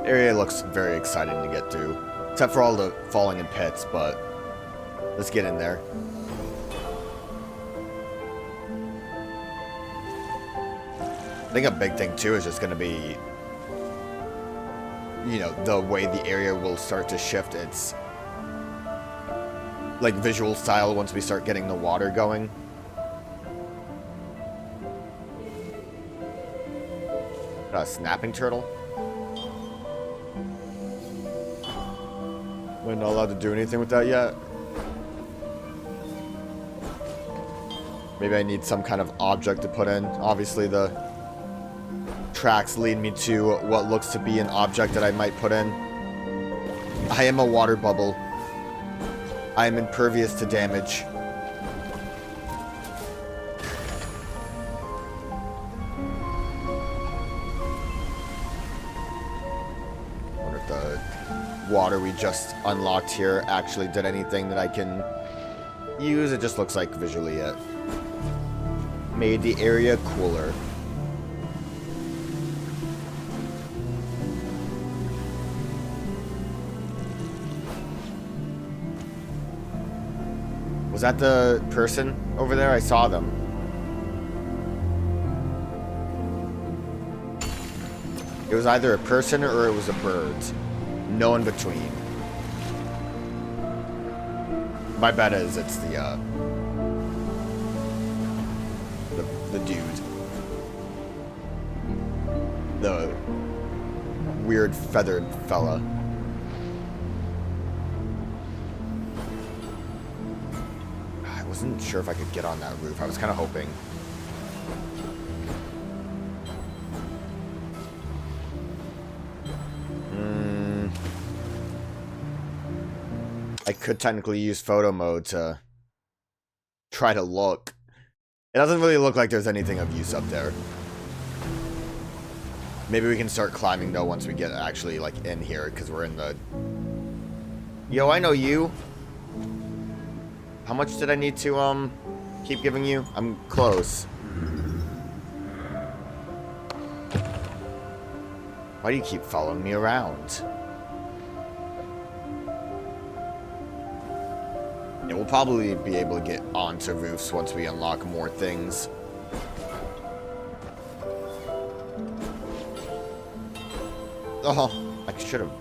Area looks very exciting to get to. Except for all the falling in pits, but let's get in there. I think a big thing too is just going to be, you know, the way the area will start to shift its like visual style once we start getting the water going. A snapping turtle? We're not allowed to do anything with that yet. Maybe I need some kind of object to put in. Obviously the tracks lead me to what looks to be an object that I might put in. I am a water bubble. I am impervious to damage. Wonder if the water we just unlocked here actually did anything that I can use. It just looks like visually it made the area cooler. Was that the person over there? I saw them. It was either a person or it was a bird. No in between. My bet is it's the dude. The weird feathered fella. I wasn't sure if I could get on that roof. I was kind of hoping. I could technically use photo mode to try to look. It doesn't really look like there's anything of use up there. Maybe we can start climbing though once we get actually like in here, because we're in the... Yo, I know you. How much did I need to keep giving you? I'm close. Why do you keep following me around? Yeah, we'll probably be able to get onto roofs once we unlock more things. Oh, I should have.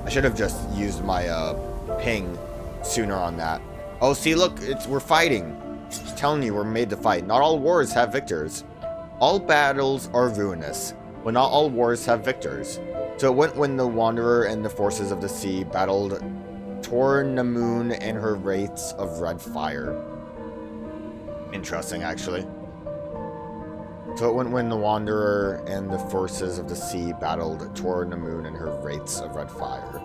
I should have just used my ping sooner on that. Oh, see, look, we're fighting. Just telling you, we're made to fight. Not all wars have victors. All battles are ruinous, but not all wars have victors. So it went when the Wanderer and the forces of the sea battled Tornamoon and her wraiths of red fire. Interesting, actually. So it went when the Wanderer and the forces of the sea battled Tornamoon and her wraiths of red fire.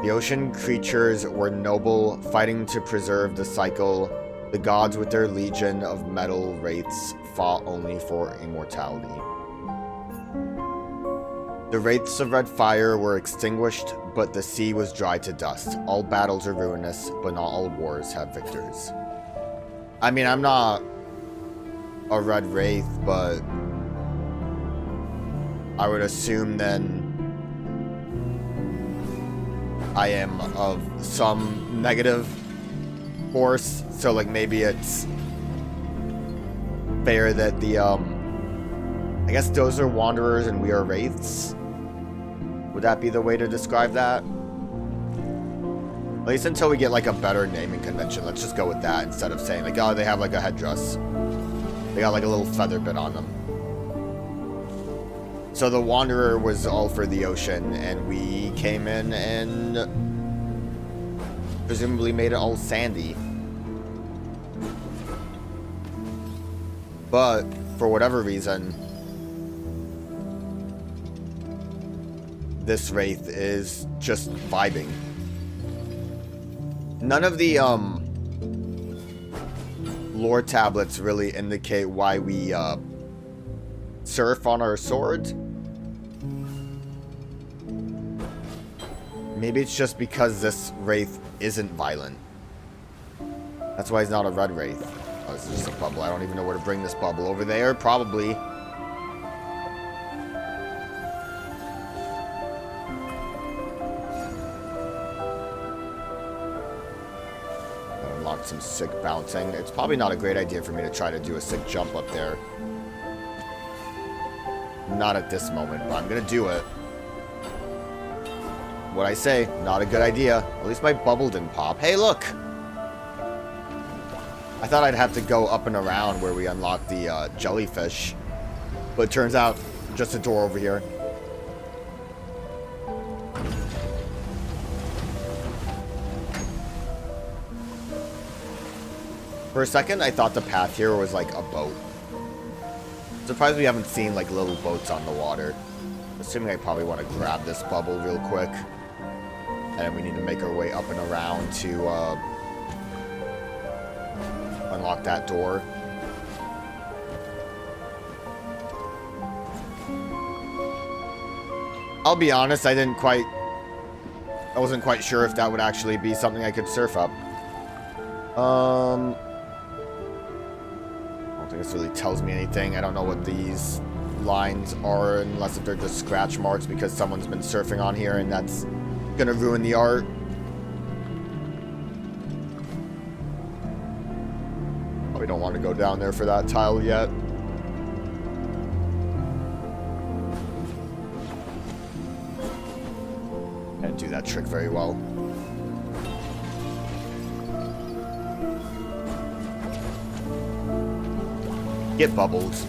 The ocean creatures were noble, fighting to preserve the cycle. The gods with their legion of metal wraiths fought only for immortality. The wraiths of red fire were extinguished, but the sea was dry to dust. All battles are ruinous, but not all wars have victors. I mean, I'm not a red wraith, but I would assume then I am of some negative force, so like maybe it's fair that the I guess those are wanderers and we are wraiths. Would that be the way to describe that? At least until we get like a better naming convention. Let's just go with that instead of saying like, oh, they have like a headdress. They got like a little feather bit on them. So the Wanderer was all for the ocean, and we came in and presumably made it all sandy. But for whatever reason, this wraith is just vibing. None of the lore tablets really indicate why we surf on our sword. Maybe it's just because this wraith isn't violent. That's why he's not a red wraith. Oh, this is just a bubble. I don't even know where to bring this bubble. Over there, probably. Unlocked some sick bouncing. It's probably not a great idea for me to try to do a sick jump up there. Not at this moment, but I'm gonna do it. What I say, not a good idea. At least my bubble didn't pop. Hey, look! I thought I'd have to go up and around where we unlocked the jellyfish. But it turns out, just a door over here. For a second, I thought the path here was like a boat. Surprised we haven't seen like little boats on the water. Assuming I probably want to grab this bubble real quick. And then we need to make our way up and around to unlock that door. I'll be honest, I wasn't quite sure if that would actually be something I could surf up. I don't think this really tells me anything. I don't know what these lines are unless if they're just scratch marks because someone's been surfing on here and that's gonna ruin the art. Probably don't want to go down there for that tile yet. Can't do that trick very well. Get bubbles.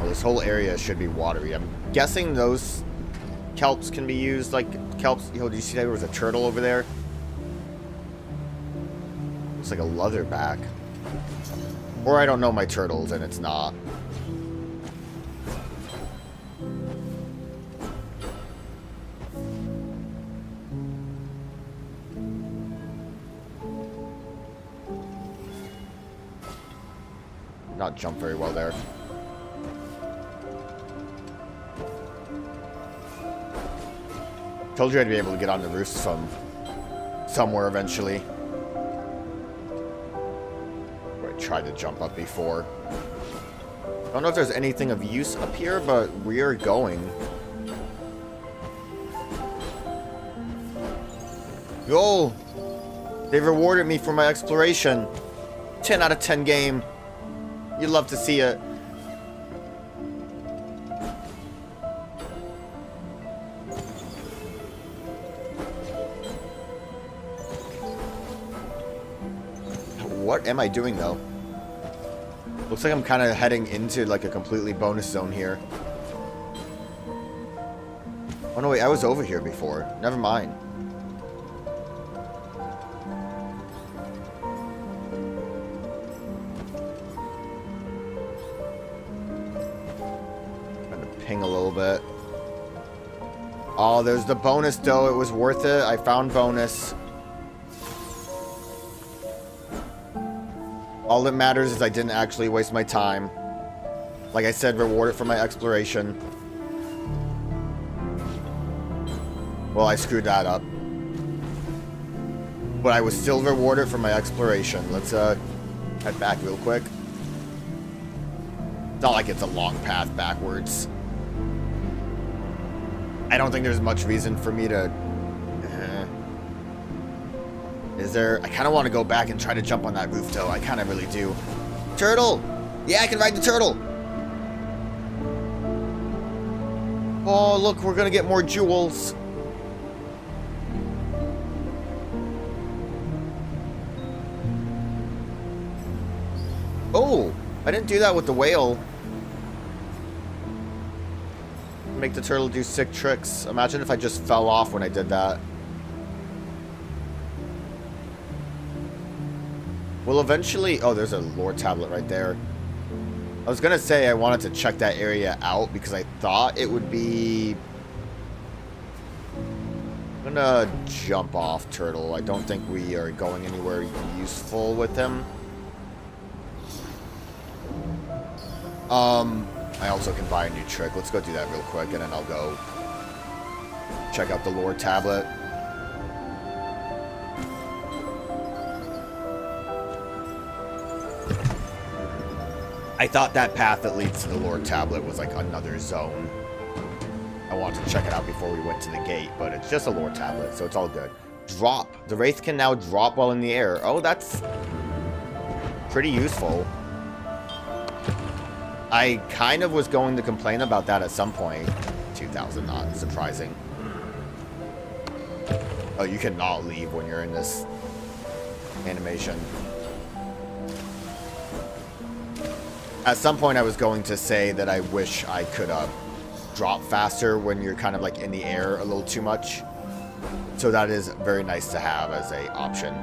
This whole area should be watery. I'm guessing those kelps can be used like kelps. Yo, do you see that there was a turtle over there? Looks like a leatherback. Or I don't know my turtles and it's not. Not jump very well there. Told you I'd be able to get on the roofs from somewhere eventually. Where I tried to jump up before. I don't know if there's anything of use up here, but we are going. Yo! They've rewarded me for my exploration. 10 out of 10 game. You'd love to see it. What am I doing, though? Looks like I'm kind of heading into, like, a completely bonus zone here. Oh, no, wait. I was over here before. Never mind. Trying to ping a little bit. Oh, there's the bonus, though. It was worth it. I found bonus. All that matters is I didn't actually waste my time. Like I said, rewarded for my exploration. Well, I screwed that up. But I was still rewarded for my exploration. Let's head back real quick. It's not like it's a long path backwards. I don't think there's much reason for me to... Is there... I kind of want to go back and try to jump on that roof, though. I kind of really do. Turtle! Yeah, I can ride the turtle! Oh, look, we're going to get more jewels. Oh! I didn't do that with the whale. Make the turtle do sick tricks. Imagine if I just fell off when I did that. We'll eventually... Oh, there's a lore tablet right there. I was going to say I wanted to check that area out because I thought it would be... I'm going to jump off Turtle. I don't think we are going anywhere useful with him. I also can buy a new trick. Let's go do that real quick, and then I'll go check out the lore tablet. I thought that path that leads to the lore tablet was like another zone. I wanted to check it out before we went to the gate, but it's just a lore tablet, so it's all good. Drop. The Wraith can now drop while in the air. Oh, that's pretty useful. I kind of was going to complain about that at some point. 2,000, not surprising. Oh, you cannot leave when you're in this animation. At some point I was going to say that I wish I could drop faster when you're kind of like in the air a little too much. So that is very nice to have as a option.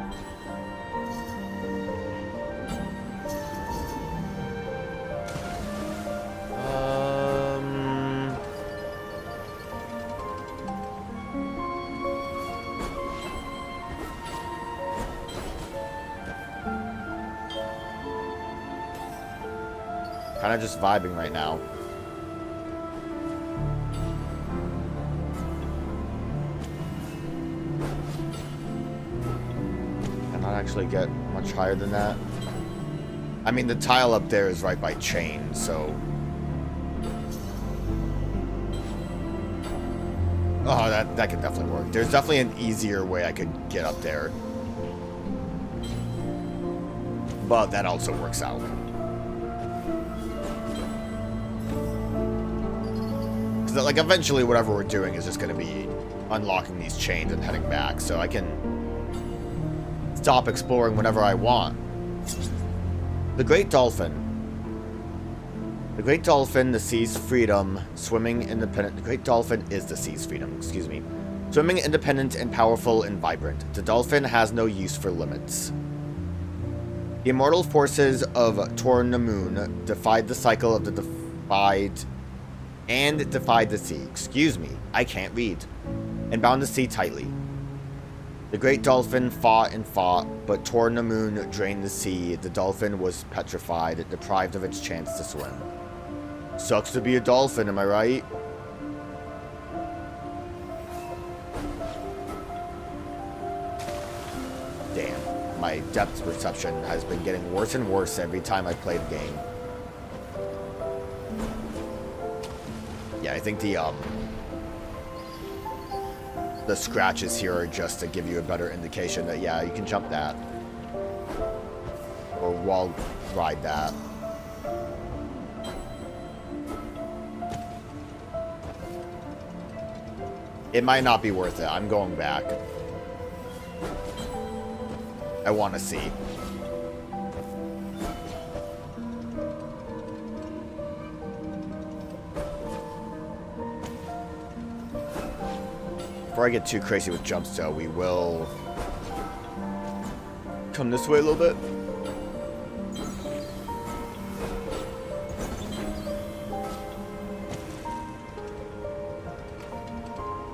Kind of just vibing right now. Cannot actually get much higher than that. I mean, the tile up there is right by chain, so... Oh, that could definitely work. There's definitely an easier way I could get up there. But that also works out. Because, like, eventually whatever we're doing is just going to be unlocking these chains and heading back, so I can stop exploring whenever I want. The Great Dolphin. The Great Dolphin, the sea's freedom, swimming independent. The Great Dolphin is the sea's freedom, excuse me. Swimming independent and powerful and vibrant. The dolphin has no use for limits. The immortal forces of Tornamoon defied the cycle of the defied the sea. Excuse me, I can't read. And bound the sea tightly. The Great Dolphin fought and fought, but Tornamoon drained the sea. The dolphin was petrified, deprived of its chance to swim. Sucks to be a dolphin, am I right? Damn, my depth perception has been getting worse and worse every time I play the game. Yeah, I think the scratches here are just to give you a better indication that, yeah, you can jump that. Or wall ride that. It might not be worth it. I'm going back. I want to see. Before I get too crazy with jumps, though, we will come this way a little bit.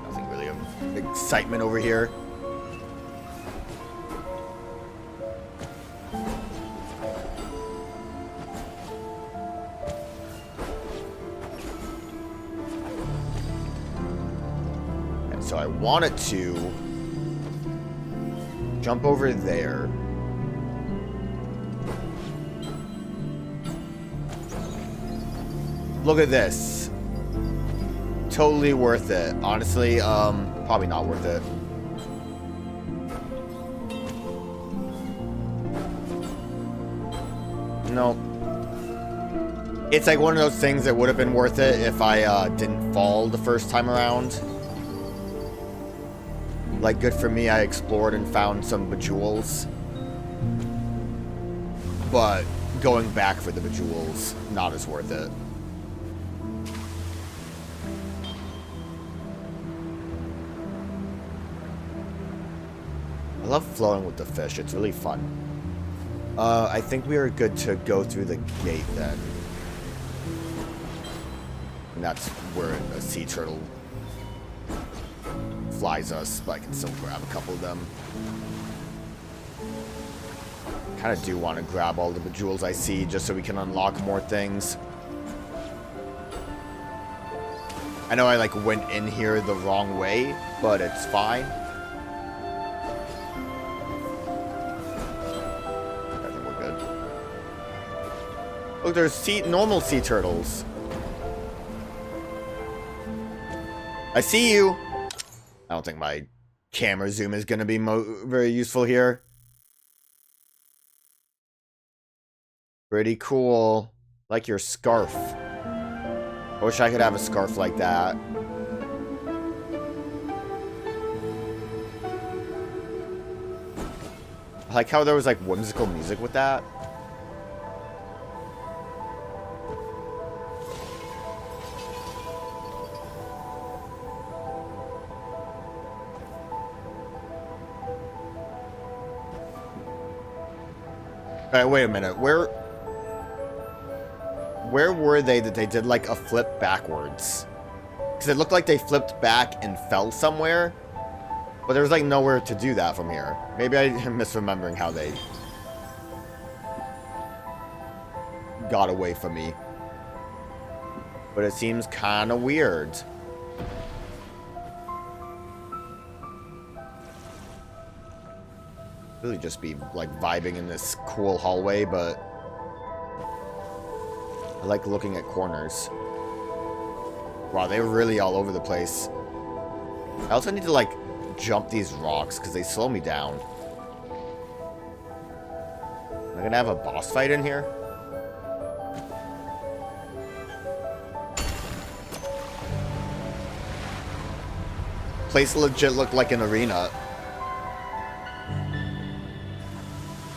Nothing really of excitement over here. So I wanted to jump over there. Look at this. Totally worth it. Honestly, probably not worth it. No. It's like one of those things that would have been worth it if I didn't fall the first time around. Like, good for me, I explored and found some bejewels. But going back for the bejewels, not as worth it. I love flowing with the fish, it's really fun. I think we are good to go through the gate then. And that's where a sea turtle flies us, but I can still grab a couple of them. Kind of do want to grab all the bejewels I see just so we can unlock more things. I know I like went in here the wrong way, but it's fine. I think we're good. Look, there's normal sea turtles. I see you. I don't think my camera zoom is going to be very useful here. Pretty cool. Like your scarf. I wish I could have a scarf like that. I like how there was like whimsical music with that. Alright, wait a minute. Where were they that they did like a flip backwards? Because it looked like they flipped back and fell somewhere. But there was like nowhere to do that from here. Maybe I'm misremembering how they got away from me. But it seems kind of weird. Really just be like vibing in this cool hallway, but I like looking at corners. Wow, they're really all over the place. I also need to like jump these rocks because they slow me down. Am I gonna have a boss fight in here? Place legit looked like an arena.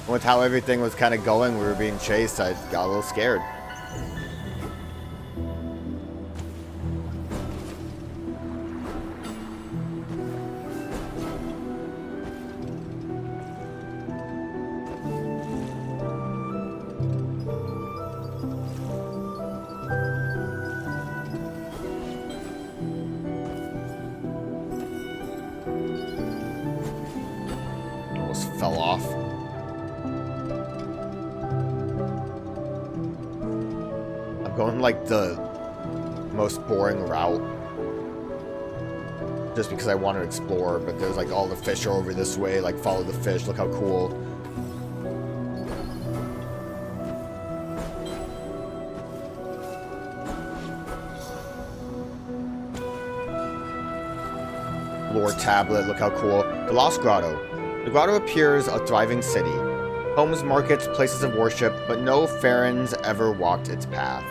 With how everything was kind of going, we were being chased, I got a little scared. Almost fell off. Going like the most boring route just because I want to explore, but there's like all the fish are over this way, like follow the fish, look how cool. Lore tablet, look how cool. The Lost Grotto. The grotto appears a thriving city. Homes, markets, places of worship, but no Farrens ever walked its path.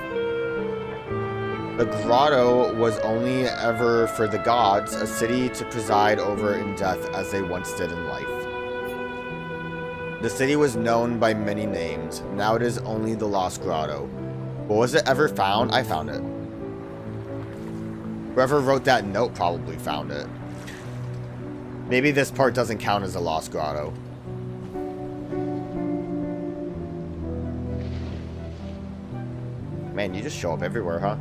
The grotto was only ever for the gods, a city to preside over in death as they once did in life. The city was known by many names. Now it is only the Lost Grotto. But was it ever found? I found it. Whoever wrote that note probably found it. Maybe this part doesn't count as a Lost Grotto. Man, you just show up everywhere, huh?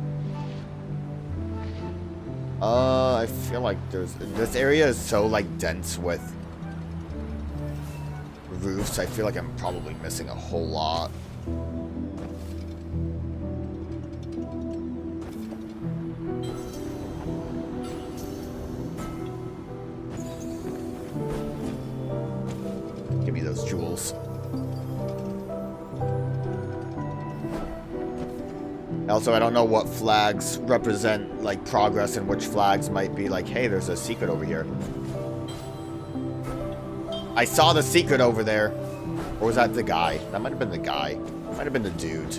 I feel like this area is so like dense with roofs. I feel like I'm probably missing a whole lot. Give me those jewels. Also, I don't know what flags represent, like, progress and which flags might be like, hey, there's a secret over here. I saw the secret over there. Or was that the guy? That might have been the guy. Might have been the dude.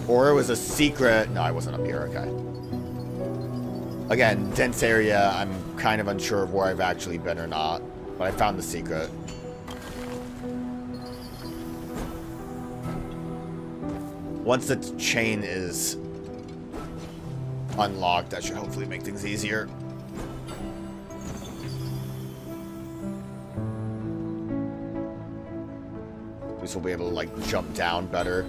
Or it was a secret. No, I wasn't up here. Okay. Again, dense area. I'm kind of unsure of where I've actually been or not. But I found the secret. Once the chain is unlocked, that should hopefully make things easier. At least we'll be able to, like, jump down better.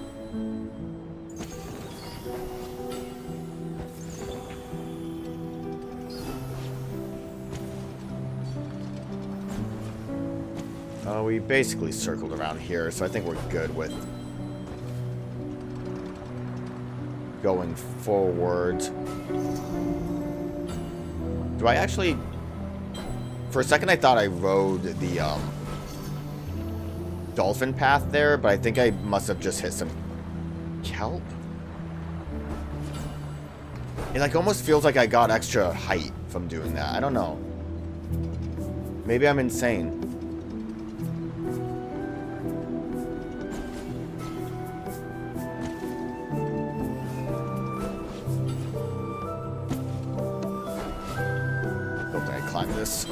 We basically circled around here, so I think we're good with going forward. Do I actually... For a second I thought I rode the dolphin path there, but I think I must have just hit some kelp. It like almost feels like I got extra height from doing that. I don't know. Maybe I'm insane. Okay, climb this.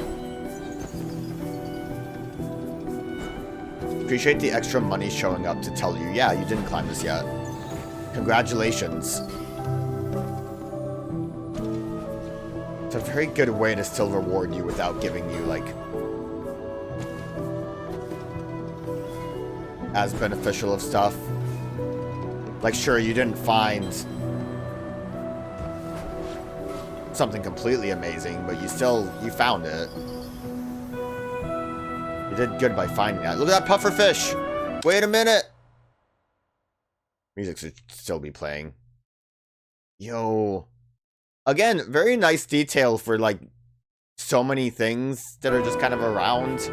Appreciate the extra money showing up to tell you, yeah, you didn't climb this yet. Congratulations. It's a very good way to still reward you without giving you, like, as beneficial of stuff. Like, sure, you didn't find something completely amazing, but you found it. You did good by finding that. Look at that puffer fish! Wait a minute! Music should still be playing. Yo. Again, very nice detail for, like, so many things that are just kind of around.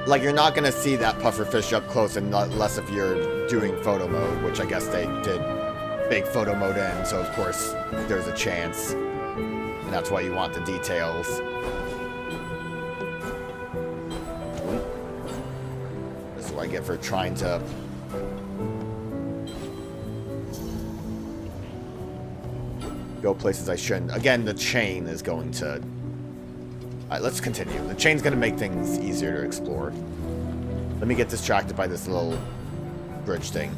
Like, you're not gonna see that puffer fish up close unless if you're doing photo mode, which I guess they did big photo mode in, so of course there's a chance. And that's why you want the details. This is what I get for trying to... go places I shouldn't. Again, the chain is going to... Alright, let's continue. The chain's going to make things easier to explore. Let me get distracted by this little bridge thing.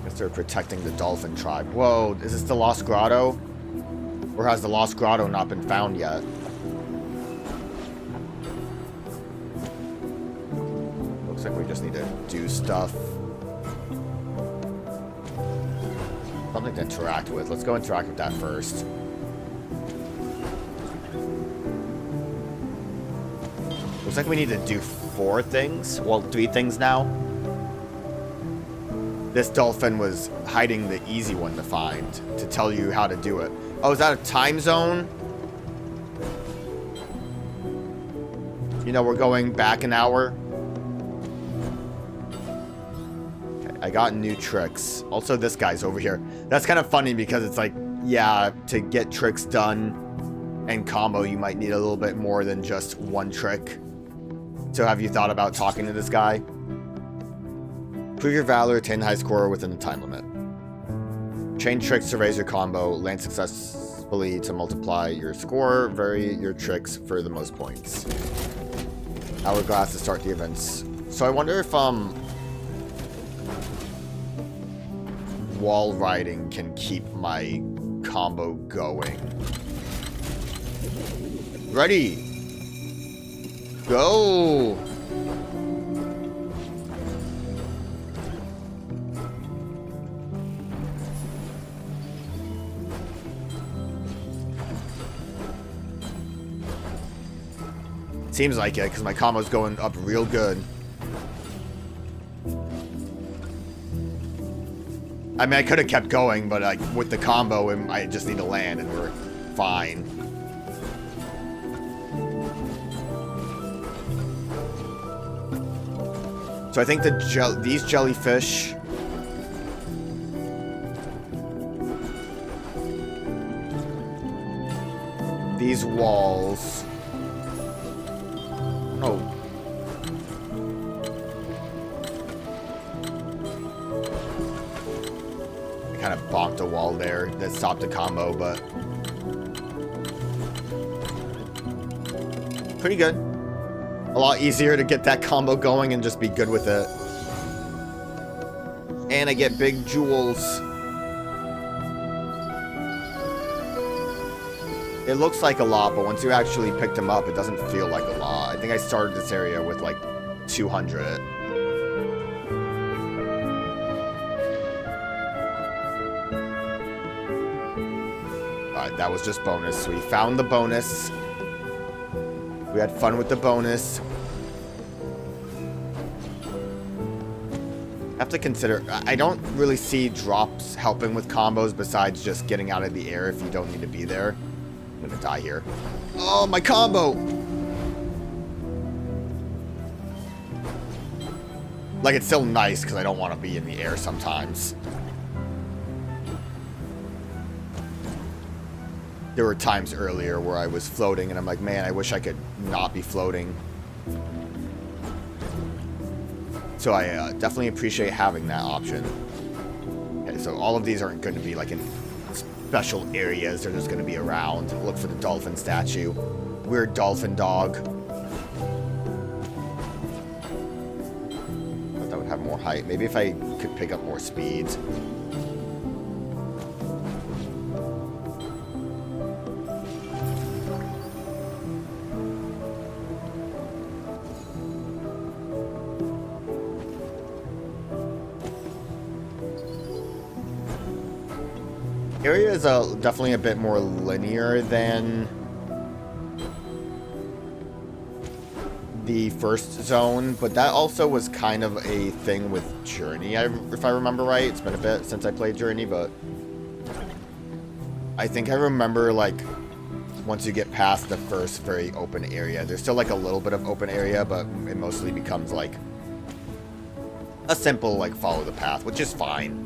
Guess they're protecting the dolphin tribe. Whoa, is this the Lost Grotto? Or has the Lost Grotto not been found yet? Looks like we just need to do stuff. Something to interact with. Let's go interact with that first. Looks like we need to do 4 things. Well, 3 things now. This dolphin was hiding the easy one to find to tell you how to do it. Oh, is that a time zone? You know, we're going back an hour. I got new tricks. Also, this guy's over here. That's kind of funny because it's like, yeah, to get tricks done and combo, you might need a little bit more than just one trick. So have you thought about talking to this guy? Prove your valor, attain high score within the time limit. Chain tricks to raise your combo, land successfully to multiply your score, vary your tricks for the most points. Hourglass to start the events. So I wonder if, wall riding can keep my combo going. Ready! Go! Seems like it, because my combo's going up real good. I mean, I could have kept going, but like with the combo, I just need to land and we're fine. So I think these jellyfish... These walls... Oh. I kind of bonked a wall there that stopped the combo, but... pretty good. A lot easier to get that combo going and just be good with it. And I get big jewels. It looks like a lot, but once you actually pick them up, it doesn't feel like a lot. I think I started this area with like 200. Alright, that was just bonus. We found the bonus. We had fun with the bonus. I have to consider, I don't really see drops helping with combos besides just getting out of the air if you don't need to be there. I'm gonna die here. Oh, my combo! Like, it's still nice because I don't want to be in the air sometimes. There were times earlier where I was floating and I'm like, man, I wish I could not be floating. So I definitely appreciate having that option. Okay, so all of these aren't going to be like in special areas. They're just going to be around. Look for the dolphin statue. Weird dolphin dog. Thought that would have more height. Maybe if I could pick up more speed. Area is definitely a bit more linear than the first zone, but that also was kind of a thing with Journey, if I remember right. It's been a bit since I played Journey, but I think I remember, like, once you get past the first very open area, there's still, like, a little bit of open area, but it mostly becomes, like, a simple, like, follow the path, which is fine.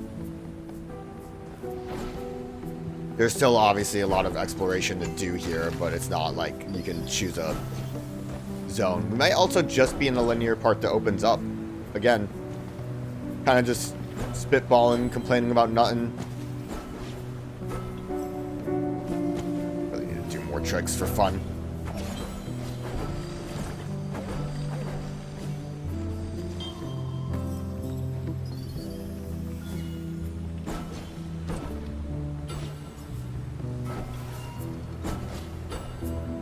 There's still obviously a lot of exploration to do here, but it's not like you can choose a zone. We might also just be in the linear part that opens up. Again, kind of just spitballing, complaining about nothing. Really need to do more tricks for fun.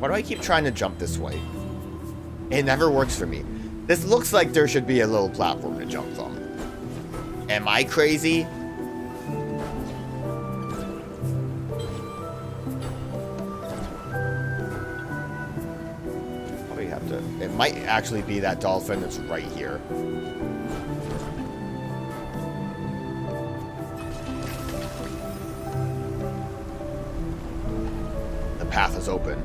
Why do I keep trying to jump this way? It never works for me. This looks like there should be a little platform to jump from. Am I crazy? Probably have to. It might actually be that dolphin that's right here. The path is open.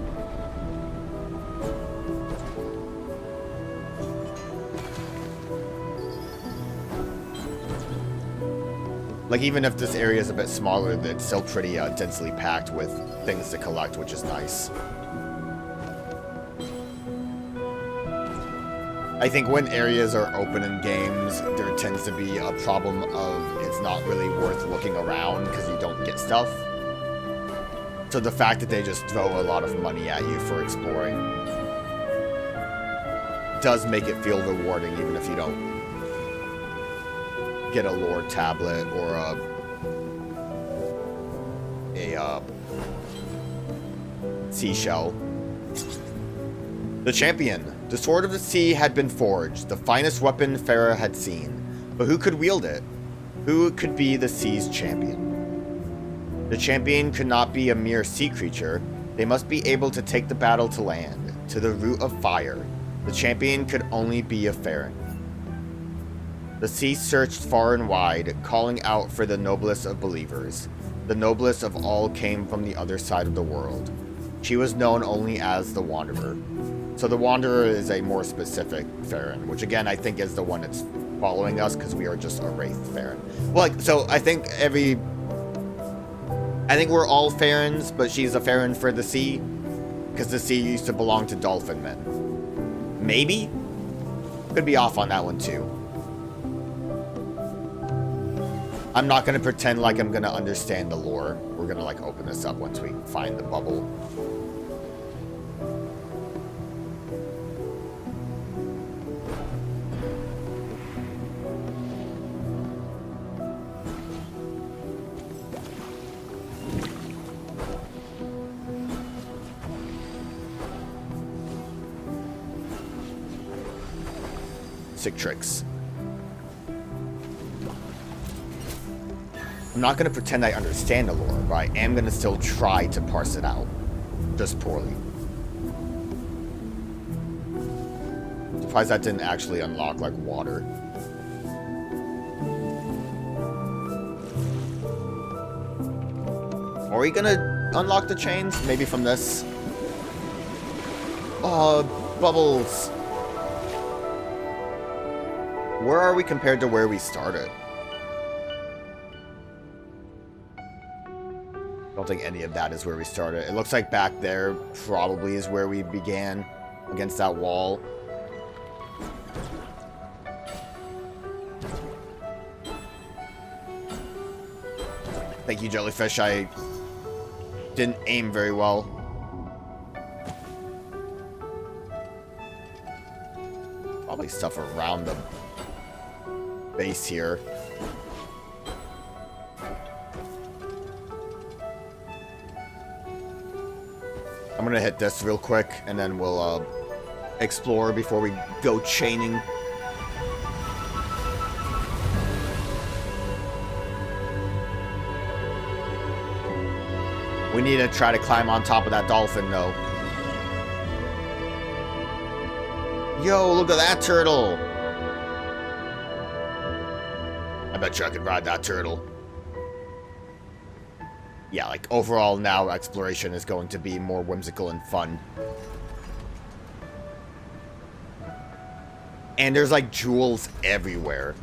Like, even if this area is a bit smaller, it's still pretty densely packed with things to collect, which is nice. I think when areas are open in games, there tends to be a problem of it's not really worth looking around because you don't get stuff. So the fact that they just throw a lot of money at you for exploring does make it feel rewarding, even if you don't get a lore tablet or a seashell. The champion. The sword of the sea had been forged, the finest weapon Farah had seen. But who could wield it? Who could be the sea's champion? The champion could not be a mere sea creature. They must be able to take the battle to land, to the root of fire. The champion could only be a Farron. The sea searched far and wide, calling out for the noblest of believers. The noblest of all came from the other side of the world. She was known only as the Wanderer. So the Wanderer is a more specific Farron, which again I think is the one that's following us because we are just a Wraith Farron. Well, like, so I think we're all Farrons, but she's a Farron for the sea because the sea used to belong to dolphin men. Maybe? Could be off on that one too. I'm not going to pretend like I'm going to understand the lore. We're going to, like, open this up once we find the bubble. Sick tricks. I'm not going to pretend I understand the lore, but I am going to still try to parse it out. Just poorly. Surprised that didn't actually unlock, like, water. Are we going to unlock the chains? Maybe from this? Oh, bubbles. Where are we compared to where we started? I don't think any of that is where we started. It looks like back there probably is where we began, against that wall. Thank you, jellyfish. I didn't aim very well. Probably stuff around the base here. I'm gonna hit this real quick, and then we'll explore before we go chaining. We need to try to climb on top of that dolphin, though. Yo, look at that turtle! I bet you I could ride that turtle. Yeah, like, overall now, exploration is going to be more whimsical and fun. And there's, like, jewels everywhere.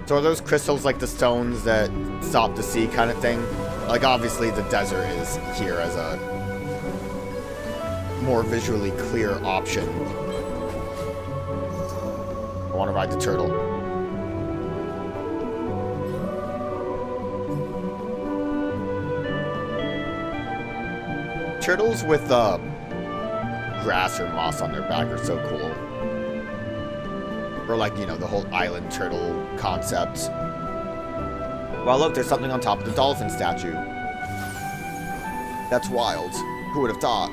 So are those crystals like the stones that stop the sea kind of thing? Like, obviously the desert is here as a more visually clear option. I want to ride the turtle. Turtles with grass or moss on their back are so cool. Or like, you know, the whole island turtle concept. Well, look, there's something on top of the dolphin statue. That's wild. Who would have thought?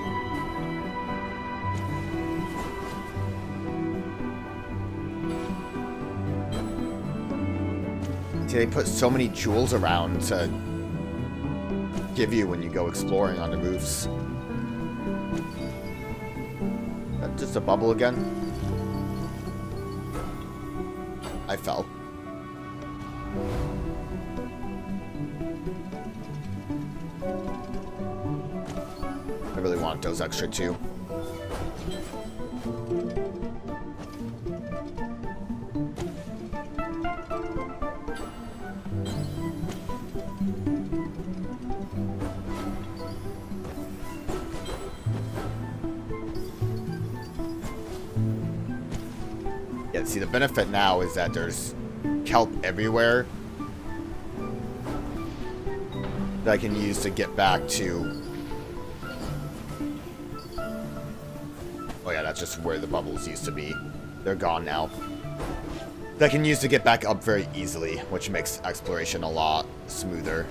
See, they put so many jewels around to give you when you go exploring on the roofs. That's just a bubble again. I fell. I really want those extra too. Yeah, see, the benefit now is that there's kelp everywhere that I can use to get back to... Oh yeah, that's just where the bubbles used to be. They're gone now. That I can use to get back up very easily, which makes exploration a lot smoother.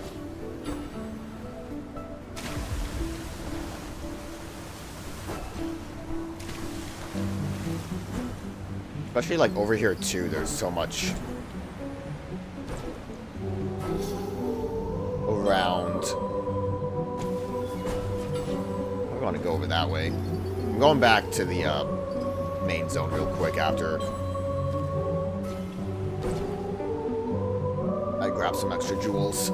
Especially, like, over here, too, there's so much around. I want to go over that way. I'm going back to the main zone real quick after I grab some extra jewels.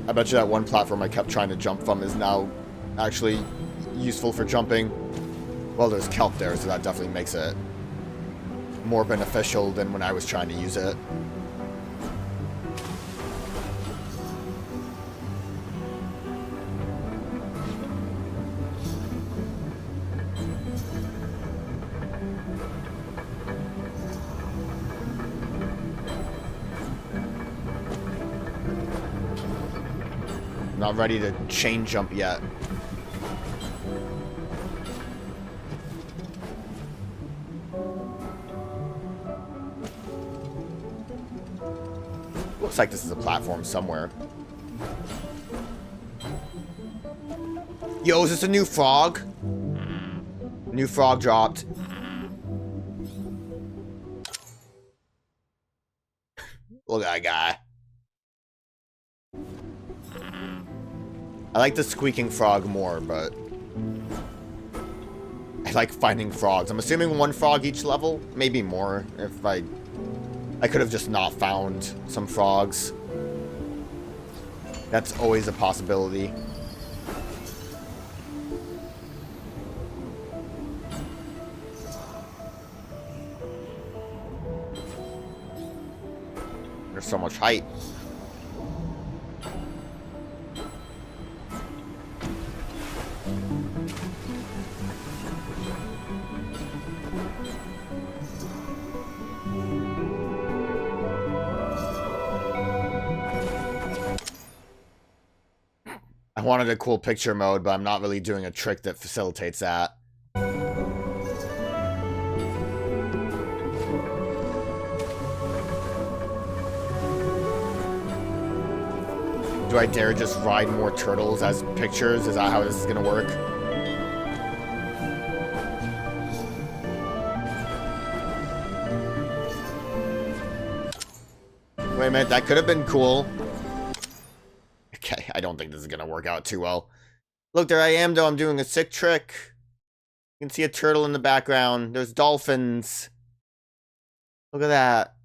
I bet you that one platform I kept trying to jump from is now actually useful for jumping. Well, there's kelp there, so that definitely makes it more beneficial than when I was trying to use it. Not ready to chain jump yet. Looks like this is a platform somewhere. Yo, is this a new frog? New frog dropped. Look at that guy. I like the squeaking frog more, but I like finding frogs. I'm assuming one frog each level, maybe more if I could have just not found some frogs. That's always a possibility. There's so much height. I wanted a cool picture mode, but I'm not really doing a trick that facilitates that. Do I dare just ride more turtles as pictures? Is that how this is gonna work? Wait a minute, that could have been cool. Okay, I don't think this is gonna work out too well. Look, there I am, though. I'm doing a sick trick. You can see a turtle in the background. There's dolphins. Look at that.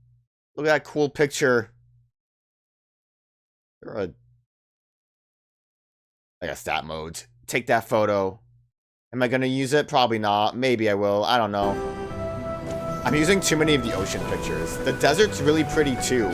Look at that cool picture. I got stat modes. Take that photo. Am I gonna use it? Probably not. Maybe I will. I don't know. I'm using too many of the ocean pictures. The desert's really pretty too.